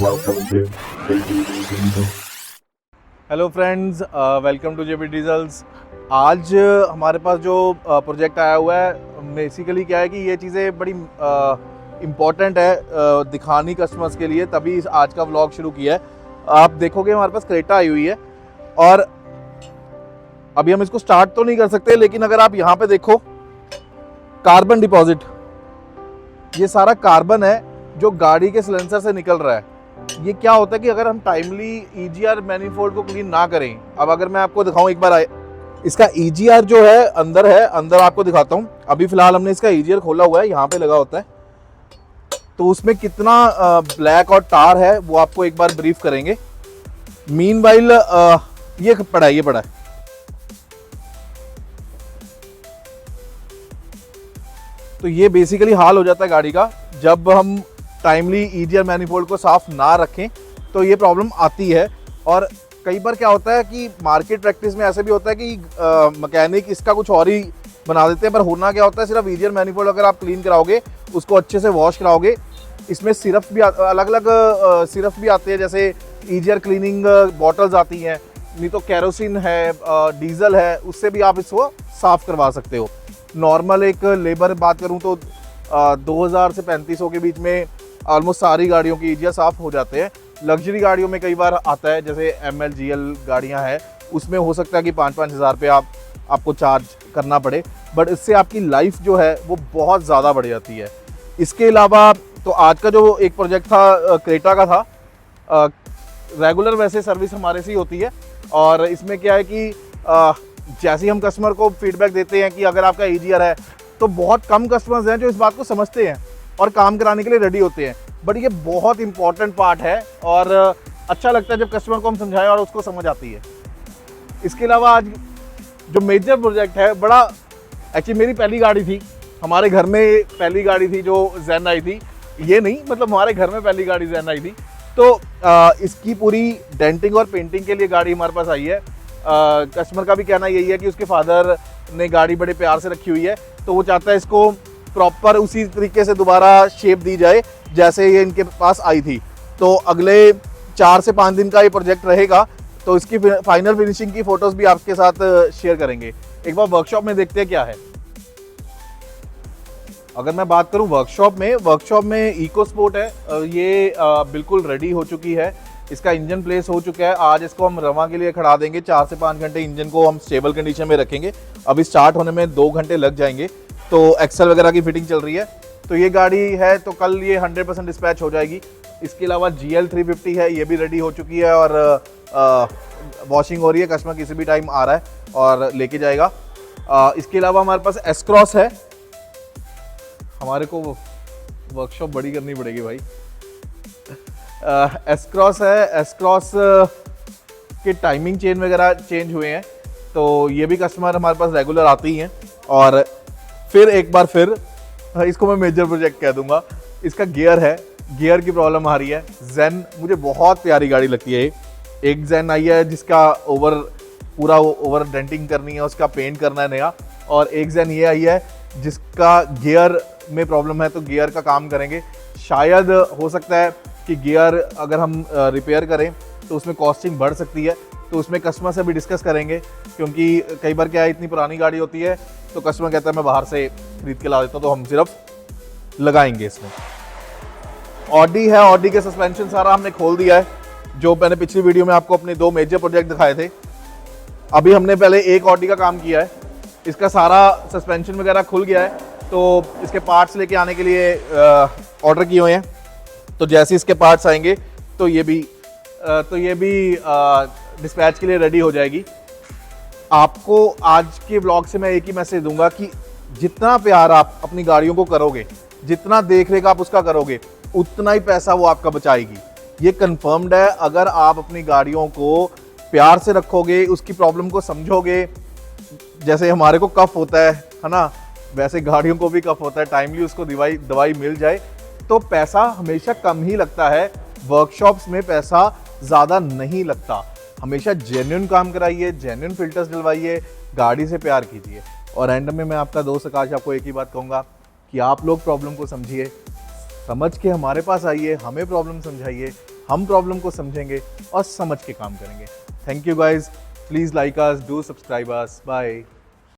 Hello friends, welcome to JB Diesels. आज हमारे पास जो प्रोजेक्ट आया हुआ है, बेसिकली क्या है कि ये चीज़ें बड़ी इम्पॉर्टेंट है दिखानी कस्टमर्स के लिए, तभी आज का व्लॉग शुरू किया है। आप देखोगे हमारे पास क्रेटा आई हुई है और अभी हम इसको स्टार्ट तो नहीं कर सकते, लेकिन अगर आप यहाँ पे देखो कार्बन डिपॉजिट, ये सारा कार्बन है जो गाड़ी के सिलेंसर से निकल रहा है। ये क्या होता है कि अगर हम टाइमली ईजीआर मैनिफोल्ड को क्लीन ना करें, अब अगर मैं आपको दिखाऊं एक बार, इसका ईजीआर जो है अंदर आपको दिखाता हूं। अभी फिलहाल हमने इसका ईजीआर खोला हुआ है, यहाँ पे लगा होता है, तो उसमें कितना ब्लैक और टार है वो आपको एक बार ब्रीफ करेंगे। मीनवाइल ये पड़ा है। तो ये बेसिकली हाल हो जाता है गाड़ी का जब हम टाइमली ईजीआर मैनिफोल्ड को साफ ना रखें, तो ये प्रॉब्लम आती है। और कई बार क्या होता है कि मार्केट प्रैक्टिस में ऐसे भी होता है कि मैकेनिक इसका कुछ और ही बना देते हैं, पर होना क्या होता है, सिर्फ ईजीआर मैनिफोल्ड अगर आप क्लीन कराओगे, उसको अच्छे से वॉश कराओगे, इसमें सिरप भी अलग अलग सिरप भी आते हैं, जैसे ईजीआर क्लीनिंग बॉटल्स आती हैं, नहीं तो केरोसिन है, डीजल है, उससे भी आप इसको साफ़ करवा सकते हो। नॉर्मल एक लेबर बात करूं तो 2000 से 3500 के बीच में ऑलमोस्ट सारी गाड़ियों की ईजीआर साफ़ हो जाते हैं। लग्जरी गाड़ियों में कई बार आता है, जैसे ML GL गाड़ियां हैं, उसमें हो सकता है कि 5-5 हज़ार पे आपको चार्ज करना पड़े, बट इससे आपकी लाइफ जो है वो बहुत ज़्यादा बढ़ जाती है। इसके अलावा तो आज का जो एक प्रोजेक्ट था क्रेटा का था, रेगुलर वैसे सर्विस हमारे से ही होती है, और इसमें क्या है कि जैसे ही हम कस्टमर को फीडबैक देते हैं कि अगर आपका ईजीआर है, तो बहुत कम कस्टमर्स हैं जो इस बात को समझते हैं और काम कराने के लिए रेडी होते हैं, बट ये बहुत इंपॉर्टेंट पार्ट है और अच्छा लगता है जब कस्टमर को हम समझाएं और उसको समझ आती है। इसके अलावा आज जो मेजर प्रोजेक्ट है, बड़ा एक्चुअली मेरी पहली गाड़ी थी, हमारे घर में पहली गाड़ी थी जो ज़ेन आई थी, ये नहीं मतलब हमारे घर में पहली गाड़ी ज़ेन आई थी, तो इसकी पूरी डेंटिंग और पेंटिंग के लिए गाड़ी हमारे पास आई है। कस्टमर का भी कहना यही है कि उसके फादर ने गाड़ी बड़े प्यार से रखी हुई है, तो वो चाहता है इसको प्रॉपर उसी तरीके से दोबारा शेप दी जाए जैसे ये इनके पास आई थी। तो अगले 4 से 5 दिन का ये प्रोजेक्ट रहेगा, तो इसकी फाइनल फिनिशिंग की फोटोज भी आपके साथ शेयर करेंगे। एक बार वर्कशॉप में देखते हैं क्या है। अगर मैं बात करूं वर्कशॉप में इको स्पोर्ट है, ये बिल्कुल रेडी हो चुकी है, इसका इंजन प्लेस हो चुका है। आज इसको हम रवा के लिए खड़ा देंगे, 4 से 5 घंटे इंजन को हम स्टेबल कंडीशन में रखेंगे। अभी स्टार्ट होने में 2 घंटे लग जाएंगे, तो एक्सेल वगैरह की फिटिंग चल रही है। तो ये गाड़ी है तो कल ये 100% डिस्पैच हो जाएगी। इसके अलावा GL 350 है, ये भी रेडी हो चुकी है और वॉशिंग हो रही है, कस्टमर किसी भी टाइम आ रहा है और लेके जाएगा। इसके अलावा हमारे पास एस क्रॉस है, हमारे को वर्कशॉप बड़ी करनी पड़ेगी भाई। एस क्रॉस है, एस क्रॉस के टाइमिंग चेन वगैरह चेंज हुए हैं, तो ये भी कस्टमर हमारे पास रेगुलर आते ही हैं। और फिर एक बार फिर इसको मैं मेजर प्रोजेक्ट कह दूंगा, इसका गियर है, गियर की प्रॉब्लम आ रही है। ज़ेन मुझे बहुत प्यारी गाड़ी लगती है। एक ज़ेन आई है जिसका पूरा ओवर डेंटिंग करनी है, उसका पेंट करना है नया, और एक ज़ेन ये आई है जिसका गियर में प्रॉब्लम है, तो गियर का काम करेंगे। शायद हो सकता है कि गियर अगर हम रिपेयर करें तो उसमें कॉस्टिंग बढ़ सकती है, तो उसमें कस्टमर से भी डिस्कस करेंगे, क्योंकि कई बार क्या है, इतनी पुरानी गाड़ी होती है तो कस्टमर कहता है मैं बाहर से खरीद के ला देता हूँ, तो हम सिर्फ लगाएंगे इसमें। ऑडी है, ऑडी के सस्पेंशन सारा हमने खोल दिया है, जो मैंने पिछली वीडियो में आपको अपने 2 मेजर प्रोजेक्ट दिखाए थे। अभी हमने पहले एक ऑडी का काम किया है, इसका सारा सस्पेंशन वगैरह खुल गया है, तो इसके पार्ट्स लेके आने के लिए ऑर्डर किए हुए हैं। तो जैसे इसके पार्ट्स आएंगे तो ये भी डिस्पैच के लिए रेडी हो जाएगी। आपको आज के व्लॉग से मैं एक ही मैसेज दूंगा कि जितना प्यार आप अपनी गाड़ियों को करोगे, जितना देख रेख आप उसका करोगे, उतना ही पैसा वो आपका बचाएगी। ये कंफर्म्ड है। अगर आप अपनी गाड़ियों को प्यार से रखोगे, उसकी प्रॉब्लम को समझोगे, जैसे हमारे को कफ होता है ना, वैसे गाड़ियों को भी कफ होता है, टाइमली उसको दवाई मिल जाए तो पैसा हमेशा कम ही लगता है। वर्कशॉप्स में पैसा ज़्यादा नहीं लगता। हमेशा जेन्युइन काम कराइए, जेन्युइन फिल्टर्स डलवाइए, गाड़ी से प्यार कीजिए। और एंड में मैं आपका दोस्त आकाश आपको एक ही बात कहूँगा कि आप लोग प्रॉब्लम को समझिए, समझ के हमारे पास आइए, हमें प्रॉब्लम समझाइए, हम प्रॉब्लम को समझेंगे और समझ के काम करेंगे। Thank you guys, please like us, do subscribe us, bye.